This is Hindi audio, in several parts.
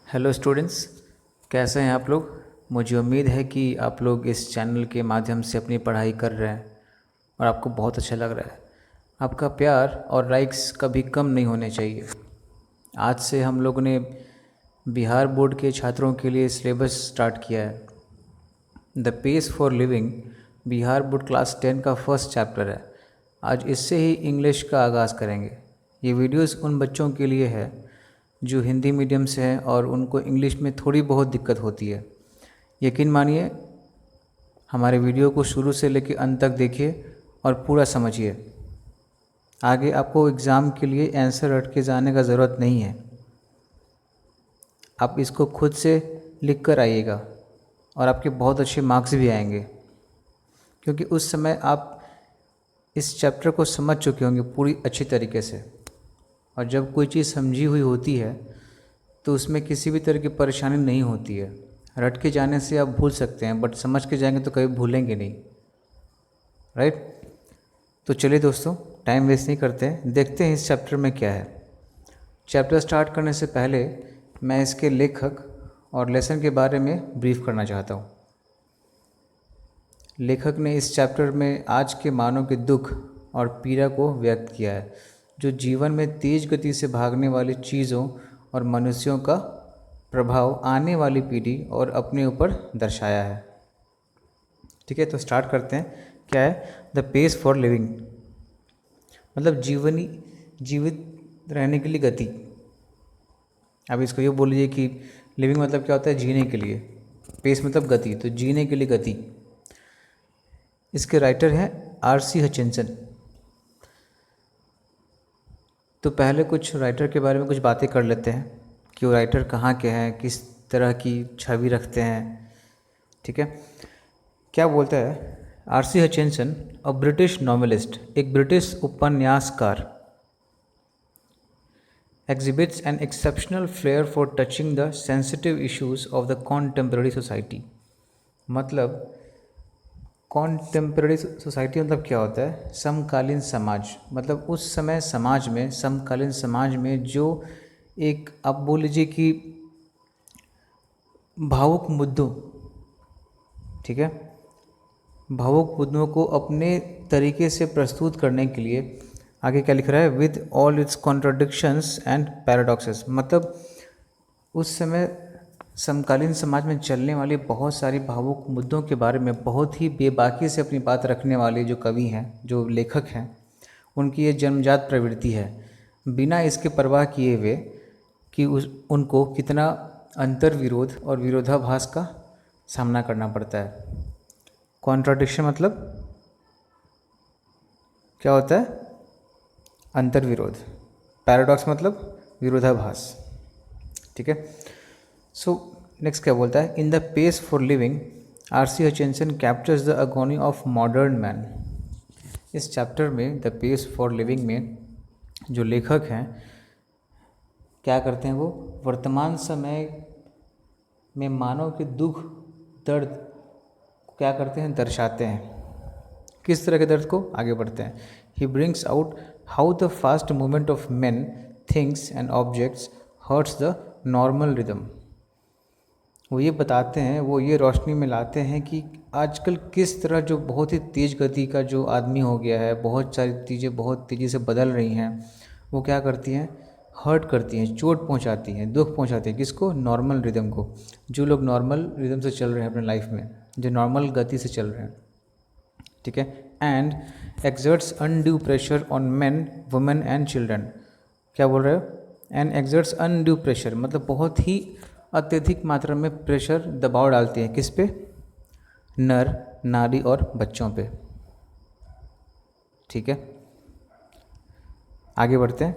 हेलो स्टूडेंट्स, कैसे हैं आप लोग। मुझे उम्मीद है कि आप लोग इस चैनल के माध्यम से अपनी पढ़ाई कर रहे हैं और आपको बहुत अच्छा लग रहा है। आपका प्यार और लाइक्स कभी कम नहीं होने चाहिए। आज से हम लोगों ने बिहार बोर्ड के छात्रों के लिए सिलेबस स्टार्ट किया है। The pace for living Bihar board class 10 का फर्स्ट चैप्टर है। आज इससे ही इंग्लिश का आगाज़ करेंगे। ये वीडियोस उन बच्चों के लिए है जो हिंदी मीडियम से हैं और उनको इंग्लिश में थोड़ी बहुत दिक्कत होती है। यकीन मानिए, हमारे वीडियो को शुरू से लेकर अंत तक देखिए और पूरा समझिए। आगे आपको एग्ज़ाम के लिए आंसर रट के जाने का ज़रूरत नहीं है। आप इसको खुद से लिख कर आइएगा और आपके बहुत अच्छे मार्क्स भी आएंगे, क्योंकि उस समय आप इस चैप्टर को समझ चुके होंगे पूरी अच्छी तरीके से। और जब कोई चीज़ समझी हुई होती है तो उसमें किसी भी तरह की परेशानी नहीं होती है। रट के जाने से आप भूल सकते हैं, बट समझ के जाएंगे तो कभी भूलेंगे नहीं, राइट। तो चलिए दोस्तों, टाइम वेस्ट नहीं करते हैं, देखते हैं इस चैप्टर में क्या है। चैप्टर स्टार्ट करने से पहले मैं इसके लेखक और लेसन के बारे में ब्रीफ करना चाहता हूँ। लेखक ने इस चैप्टर में आज के मानव के दुख और पीड़ा को व्यक्त किया है, जो जीवन में तेज गति से भागने वाली चीज़ों और मनुष्यों का प्रभाव आने वाली पीढ़ी और अपने ऊपर दर्शाया है। ठीक है, तो स्टार्ट करते हैं। क्या है द पेस फॉर लिविंग? मतलब जीवित रहने के लिए गति। अब इसको ये बोल लीजिए कि लिविंग मतलब क्या होता है? जीने के लिए। पेस मतलब गति, तो जीने के लिए गति। इसके राइटर हैं R.C. हचिंसन। तो पहले कुछ राइटर के बारे में कुछ बातें कर लेते हैं कि वो राइटर कहाँ के हैं, किस तरह की छवि रखते हैं। ठीक है, क्या बोलता है R.C. Hutchinson, a British novelist, एक ब्रिटिश उपन्यासकार, exhibits an exceptional flair for touching the sensitive issues of the contemporary society। मतलब कॉन्टेम्पररी सोसाइटी मतलब क्या होता है? समकालीन समाज। मतलब उस समय समाज में, समकालीन समाज में जो एक आप बोल लीजिए कि भावुक मुद्दों, ठीक है, भावुक मुद्दों को अपने तरीके से प्रस्तुत करने के लिए आगे क्या लिख रहा है? With all it's contradictions and paradoxes. मतलब उस समय समकालीन समाज में चलने वाली बहुत सारी भावुक मुद्दों के बारे में बहुत ही बेबाकी से अपनी बात रखने वाले जो कवि हैं, जो लेखक हैं, उनकी ये जन्मजात प्रवृत्ति है, बिना इसके परवाह किए हुए कि उनको कितना अंतर विरोध और विरोधाभास का सामना करना पड़ता है। कॉन्ट्राडिक्शन मतलब क्या होता है? अंतर विरोध। पैराडॉक्स मतलब विरोधाभास। ठीक है, सो नेक्स्ट क्या बोलता है? In the pace for living R.C. Hutchinson captures the agony of modern man. इस चैप्टर में द पेस फॉर लिविंग में जो लेखक हैं क्या करते हैं? वो वर्तमान समय में मानव के दुख दर्द क्या करते हैं? दर्शाते हैं। किस तरह के दर्द को? आगे बढ़ते हैं। He brings out how the fast movement of men, things and objects hertz the normal rhythm. वो ये बताते हैं, वो ये रोशनी में लाते हैं कि आजकल किस तरह जो बहुत ही तेज़ गति का जो आदमी हो गया है, बहुत सारी चीज़ें बहुत तेज़ी से बदल रही हैं, वो क्या करती हैं? हर्ट करती हैं, चोट पहुंचाती हैं, दुख पहुंचाती हैं। किसको? नॉर्मल रिदम को। जो लोग नॉर्मल रिदम से चल रहे हैं अपने लाइफ में, जो नॉर्मल गति से चल रहे हैं, ठीक है। And exerts undue pressure on main, women and children. क्या बोल रहे हो? एंड एक्सर्ट्स अनड्यू प्रेशर मतलब बहुत ही अत्यधिक मात्रा में प्रेशर, दबाव डालती है। किस पे? नर नारी और बच्चों पे। ठीक है, आगे बढ़ते हैं।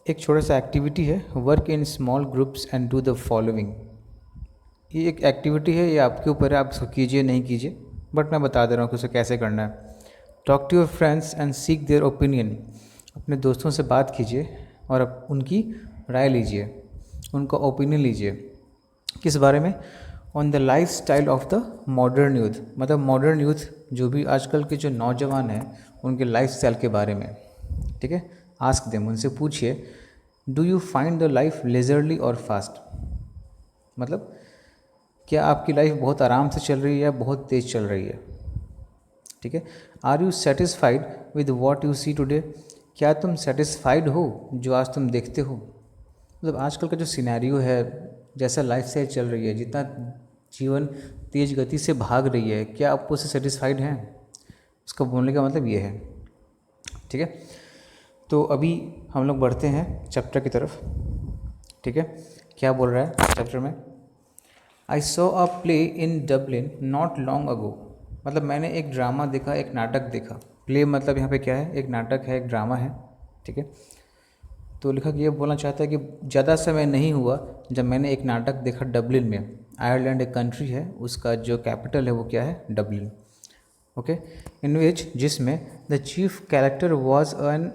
एक छोटा सा एक्टिविटी है, work in small groups and do the following. ये एक एक्टिविटी है, ये आपके ऊपर है, आप इसको कीजिए नहीं कीजिए, बट मैं बता दे रहा हूँ कि उसे कैसे करना है। Talk to your friends and seek their opinion. अपने दोस्तों से बात कीजिए और उनकी राय लीजिए, उनका ओपिनियन लीजिए। किस बारे में? On the life style of the modern youth. मतलब मॉडर्न यूथ जो भी आजकल के जो नौजवान हैं, उनके लाइफ स्टाइल के बारे में। ठीक है, आस्क देम, उनसे पूछिए, do you find the life leisurely और फास्ट। मतलब क्या आपकी लाइफ बहुत आराम से चल रही है या बहुत तेज़ चल रही है? ठीक है। Are you satisfied with what you see today? क्या तुम सेटिस्फाइड हो जो आज तुम देखते हो? मतलब आजकल का जो सिनेरियो है, जैसा लाइफ स्टाइल चल रही है, जितना जीवन तेज गति से भाग रही है, क्या आप उससे सेटिस्फाइड हैं? उसका बोलने का मतलब ये है। ठीक है। तो अभी हम लोग बढ़ते हैं चैप्टर की तरफ। ठीक है। क्या बोल रहा है चैप्टर में? I saw a play in Dublin not long ago. मतलब मैंने एक ड्रामा देखा, एक नाटक देखा। प्ले मतलब यहाँ पे क्या है? एक नाटक है, एक ड्रामा है। ठीक है। तो लेखक ये बोलना चाहता है कि ज़्यादा समय नहीं हुआ जब मैंने एक नाटक देखा डबलिन में। आयरलैंड एक कंट्री है, उसका जो कैपिटल है वो क्या है? डबलिन। ओके। इन विच, जिसमें the chief character was an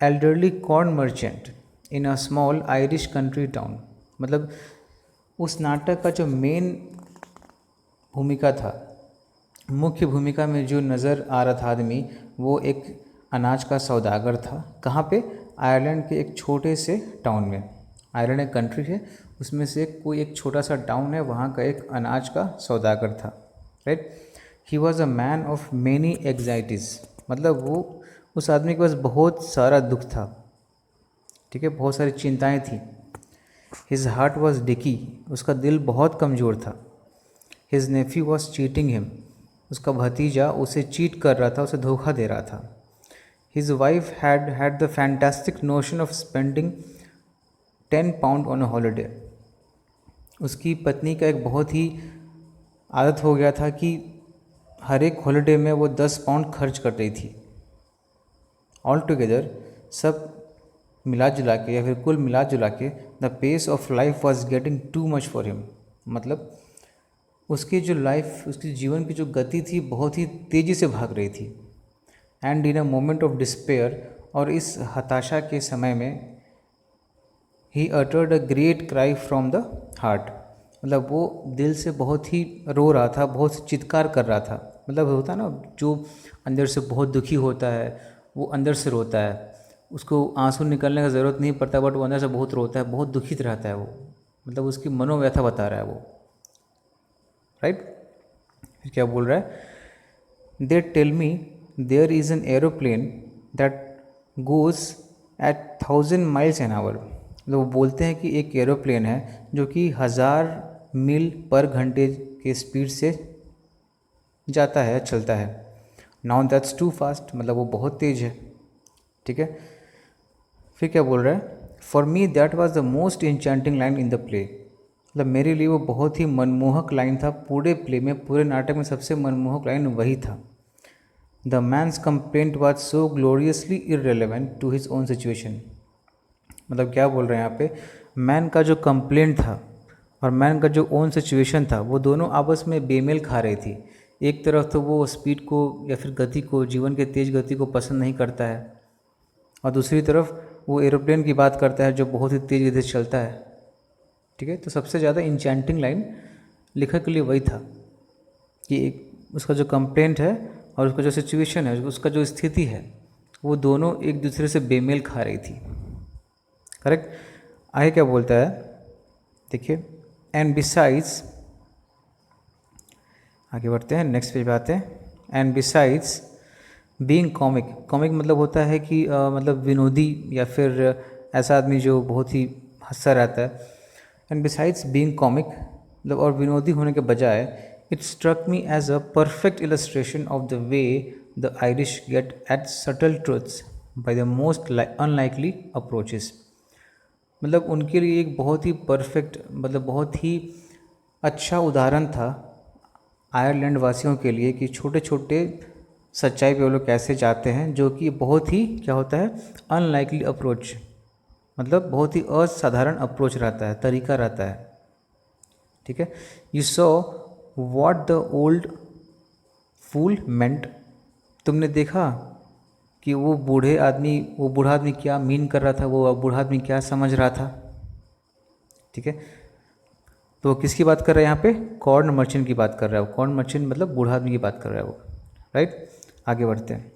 elderly corn merchant in a small Irish country town. मतलब उस नाटक का जो मेन भूमिका था, मुख्य भूमिका में जो नज़र आ रहा था आदमी, वो एक अनाज का सौदागर था। कहाँ पे? आयरलैंड के एक छोटे से टाउन में। आयरलैंड एक कंट्री है, उसमें से कोई एक छोटा सा टाउन है, वहाँ का एक अनाज का सौदागर था। Right. He was a man of many anxieties. मतलब वो, उस आदमी के पास बहुत सारा दुख था। ठीक है, बहुत सारी चिंताएं थी। His heart was dicky. उसका दिल बहुत कमज़ोर था। His nephew was cheating him. उसका भतीजा उसे चीट कर रहा था, उसे धोखा दे रहा था। His wife had the fantastic notion of spending 10 pound on a holiday. उसकी पत्नी का एक बहुत ही आदत हो गया था कि हर एक हॉलीडे में वो 10 पाउंड खर्च कर रही थी। ऑल टुगेदर, सब मिला जुला के या फिर कुल मिला जुला के, the pace of life was getting too much for him. मतलब उसकी जो लाइफ, उसकी जीवन की जो गति थी, बहुत ही तेज़ी से भाग रही थी। And in a moment of despair, और इस हताशा के समय में, he uttered a great cry from the heart. मतलब वो दिल से बहुत ही रो रहा था, बहुत चित्कार कर रहा था। मतलब होता है ना, जो अंदर से बहुत दुखी होता है वो अंदर से रोता है, उसको आंसू निकलने का ज़रूरत नहीं पड़ता, बट वो अंदर से बहुत रोता है, बहुत दुखित रहता है वो। मतलब उसकी मनोव्यथा बता रहा है वो। राइट। फिर क्या बोल रहा है? They tell me there is an aeroplane that goes at 1000 miles an hour. मतलब वो बोलते हैं कि एक एरोप्लेन है जो कि 1000 मील पर घंटे के स्पीड से जाता है, चलता है। Now that's too fast. मतलब वो बहुत तेज़ है। ठीक है। फिर क्या बोल रहा है? For me that was the most enchanting line in the play. मतलब मेरे लिए वो बहुत ही मनमोहक लाइन था पूरे प्ले में, पूरे नाटक में सबसे मनमोहक लाइन वही था। The man's complaint was so gloriously irrelevant to his own situation. मतलब क्या बोल रहे हैं यहाँ पे? मैन का जो कंप्लेंट था और मैन का जो ओन सिचुएशन था, वो दोनों आपस में बेमेल खा रही थी। एक तरफ तो वो स्पीड को या फिर गति को, जीवन के तेज़ गति को पसंद नहीं करता है, और दूसरी तरफ वो एरोप्लेन की बात करता है जो बहुत ही तेज़ गति से चलता है। ठीक है। तो सबसे ज़्यादा इंचेंटिंग लाइन लेखक के लिए वही था कि एक उसका जो कंप्लेंट है और उसका जो सिचुएशन है, उसका जो स्थिति है, वो दोनों एक दूसरे से बेमेल खा रही थी। करेक्ट। आगे क्या बोलता है? देखिए, एंड बिसाइड्स, आगे बढ़ते हैं, नेक्स्ट पेज पे आते हैं। And besides being comic. Comic मतलब होता है कि मतलब विनोदी या फिर ऐसा आदमी जो बहुत ही हंसता रहता है। एंड बिसाइड्स बीइंग कॉमिक मतलब और विनोदी होने के बजाय, it struck me as a perfect illustration of the way the Irish get at subtle truths by the most unlikely approaches. मतलब उनके लिए एक बहुत ही परफेक्ट, मतलब बहुत ही अच्छा उदाहरण था आयरलैंड वासियों के लिए कि छोटे छोटे सच्चाई पे वो लोग कैसे जाते हैं, जो कि बहुत ही क्या होता है? Unlikely approach. मतलब बहुत ही असाधारण अप्रोच रहता है, तरीका रहता है। ठीक है। You saw what the old fool meant. तुमने देखा कि वो बूढ़ा आदमी क्या मीन कर रहा था, वो बूढ़ा आदमी क्या समझ रहा था। ठीक है। तो वो किसकी बात कर रहा है यहाँ पे? कॉर्न मर्चेंट की बात कर रहा है वो। कॉर्न मर्चेंट मतलब बूढ़ा आदमी की बात कर रहा है वो। राइट। आगे बढ़ते हैं।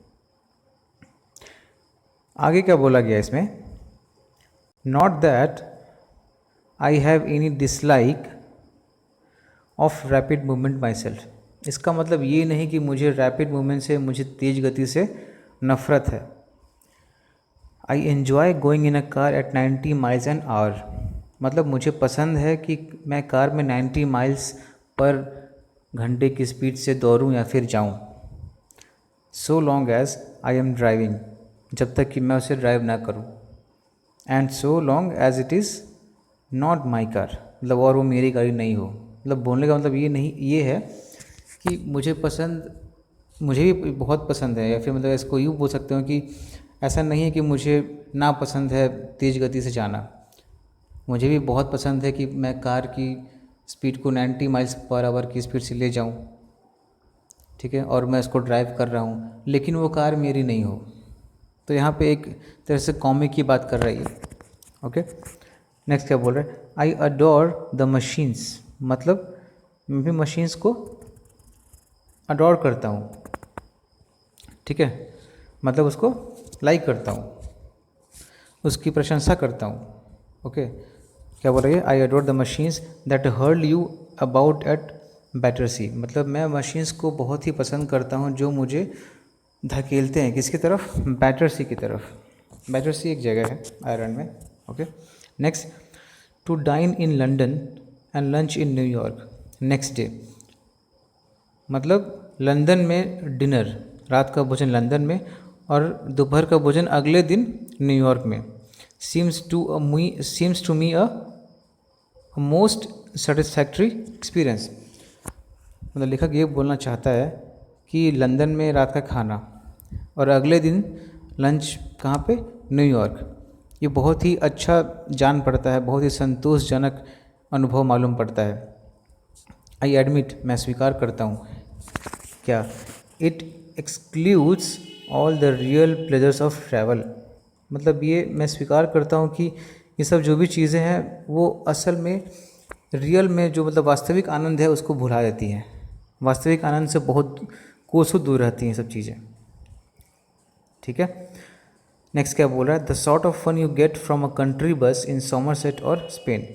आगे क्या बोला गया इसमें? Not that I have any dislike of rapid movement my self. इसका मतलब ये नहीं कि मुझे रैपिड मूवमेंट से, मुझे तेज़ गति से नफ़रत है। I enjoy going in a car eight 90 miles an hour, मतलब मुझे पसंद है कि मैं कार में 90 माइल्स पर घंटे की स्पीड से दौड़ूं या फिर जाऊं। So long as I am driving, जब तक कि मैं उसे ड्राइव ना करूं। And so long as it is not my car, मतलब और वो मेरी गाड़ी नहीं हो। मतलब बोलने का मतलब ये नहीं, ये है कि मुझे भी बहुत पसंद है, या फिर मतलब इसको यूँ बोल सकते हो कि ऐसा नहीं है कि मुझे ना पसंद है तेज़ गति से जाना। मुझे भी बहुत पसंद है कि मैं कार की स्पीड को 90 माइल्स पर आवर की स्पीड से ले जाऊं, ठीक है, और मैं इसको ड्राइव कर रहा हूं, लेकिन वो कार मेरी नहीं हो। तो यहाँ पे एक तरह से कॉमिक की बात कर रही है। ओके, नेक्स्ट क्या बोल रहा है, आई अडोर द मशीन्स, मतलब मैं भी मशीन्स को अडोर करता हूँ, ठीक है, मतलब उसको लाइक करता हूँ, उसकी प्रशंसा करता हूँ। ओके, क्या बोल रही है, I adore the machines that hurl you about at Battersea, मतलब मैं मशीन्स को बहुत ही पसंद करता हूँ जो मुझे धकेलते हैं किसकी तरफ, बैटरसी की तरफ। बैटरसी एक जगह है आयरलैंड में। Okay, next, to dine in London and lunch in New York next day, मतलब लंदन में डिनर, रात का भोजन लंदन में और दोपहर का भोजन अगले दिन न्यूयॉर्क में। Seems to me a most satisfactory experience, मतलब लेखक ये बोलना चाहता है कि लंदन में रात का खाना और अगले दिन लंच कहाँ पे, न्यूयॉर्क, ये बहुत ही अच्छा जान पड़ता है, बहुत ही संतोषजनक अनुभव मालूम पड़ता है। आई एडमिट, मैं स्वीकार करता हूँ, क्या, it excludes all the real pleasures of travel, मतलब ये मैं स्वीकार करता हूँ कि ये सब जो भी चीज़ें हैं वो असल में रियल में जो मतलब वास्तविक आनंद है उसको भुला देती हैं। वास्तविक आनंद से बहुत कोसों दूर रहती हैं सब चीज़ें, ठीक है। नेक्स्ट क्या बोल रहा है, the sort of fun you get from a country bus in Somerset और स्पेन,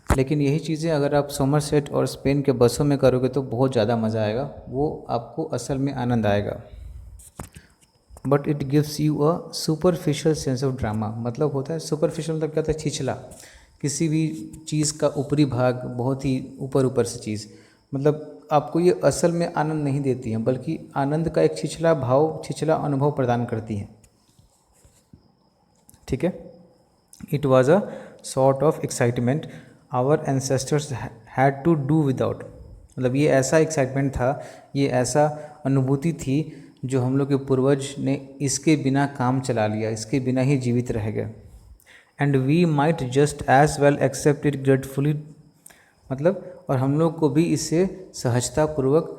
लेकिन यही चीज़ें अगर आप सोमरसेट और स्पेन के बसों में करोगे तो बहुत ज़्यादा मज़ा आएगा, वो आपको असल में आनंद आएगा। But it gives you a superficial sense of drama, मतलब होता है सुपरफिशियल, मतलब क्या होता है, छिछला, किसी भी चीज़ का ऊपरी भाग, बहुत ही ऊपर ऊपर से चीज़, मतलब आपको ये असल में आनंद नहीं देती हैं, बल्कि आनंद का एक छिछला भाव, छिछला अनुभव प्रदान करती हैं, ठीक है। It was a sort of excitement our ancestors had to do without, मतलब ये ऐसा एक्साइटमेंट था, ये ऐसा अनुभूति थी जो हम लोग के पूर्वज ने इसके बिना काम चला लिया, इसके बिना ही जीवित रह गए। And we might just as well accept it gratefully, मतलब और हम लोग को भी इसे सहजतापूर्वक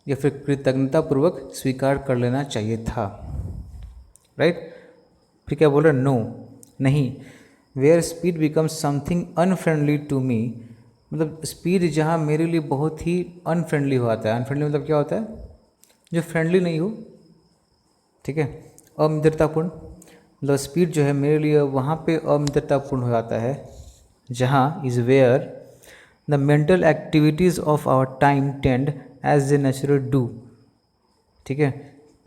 या फिर कृतज्ञतापूर्वक स्वीकार कर लेना चाहिए था, राइट। फिर क्या बोल रहे हैं, नो, नहीं, where speed becomes something unfriendly to me, मतलब स्पीड जहाँ मेरे लिए बहुत ही अनफ्रेंडली हो जाता है। अनफ्रेंडली मतलब क्या होता है, जो फ्रेंडली नहीं हो, ठीक है, अमित्रतापूर्ण, मतलब स्पीड जो है मेरे लिए वहाँ पे अमित्रतापूर्ण हो जाता है जहाँ is where the mental activities of our time tend as a natural do, ठीक है,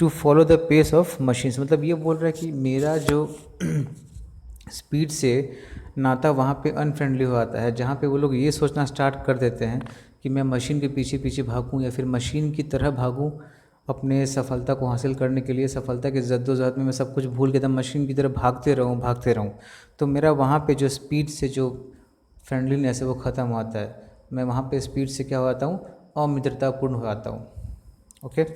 to follow the pace of machines, मतलब ये बोल रहा है कि मेरा जो स्पीड से नाता वहाँ पे अनफ्रेंडली हो जाता है, जहाँ पे वो लोग ये सोचना स्टार्ट कर देते हैं कि मैं मशीन के पीछे पीछे भागूँ या फिर मशीन की तरह भागूँ अपने सफलता को हासिल करने के लिए। सफलता के जद्दोजहद में मैं सब कुछ भूल के एकदम मशीन की तरह भागते रहूँ, तो मेरा वहाँ पे जो स्पीड से जो फ्रेंडलीनेस है वो ख़त्म हो जाता है। मैं वहाँ पे स्पीड से क्या हो जाता हूँ, अमित्रतापूर्ण हो जाता हूँ। ओके,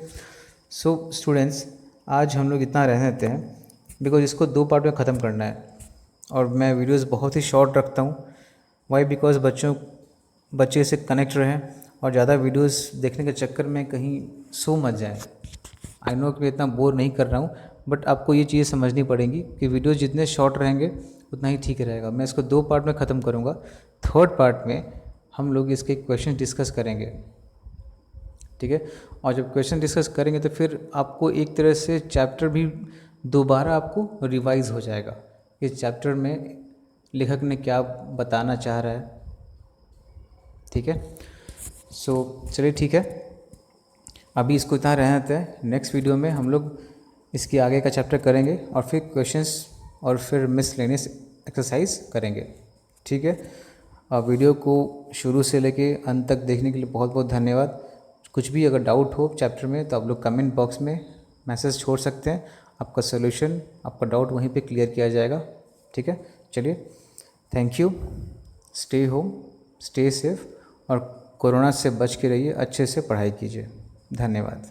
सो स्टूडेंट्स, आज हम लोग इतना रहने देते हैं, बिकॉज इसको 2 पार्ट में ख़त्म करना है और मैं वीडियोस बहुत ही शॉर्ट रखता हूँ। वाई, बिकॉज बच्चे से कनेक्ट रहें और ज़्यादा वीडियोस देखने के चक्कर में कहीं सो मत जाए। आई नो कि मैं इतना बोर नहीं कर रहा हूँ, बट आपको ये चीज़ें समझनी पड़ेंगी कि वीडियोस जितने शॉर्ट रहेंगे उतना ही ठीक रहेगा। मैं इसको 2 पार्ट में ख़त्म करूँगा। 3rd पार्ट में हम लोग इसके क्वेश्चन डिस्कस करेंगे, ठीक है। और जब क्वेश्चन डिस्कस करेंगे तो फिर आपको एक तरह से चैप्टर भी दोबारा आपको रिवाइज हो जाएगा, इस चैप्टर में लेखक ने क्या बताना चाह रहा है, ठीक है। चलिए ठीक है, अभी इसको इतना रहते हैं। नेक्स्ट वीडियो में हम लोग इसके आगे का चैप्टर करेंगे और फिर क्वेश्चंस और फिर मिसलेनियस एक्सरसाइज करेंगे। ठीक है, वीडियो को शुरू से लेके अंत तक देखने के लिए बहुत बहुत धन्यवाद। कुछ भी अगर डाउट हो चैप्टर में तो आप लोग कमेंट बॉक्स में मैसेज छोड़ सकते हैं, आपका सोल्यूशन, आपका डाउट वहीं पे क्लियर किया जाएगा। ठीक है, चलिए, thank you. Stay home, stay safe और कोरोना से बच के रहिए, अच्छे से पढ़ाई कीजिए। धन्यवाद।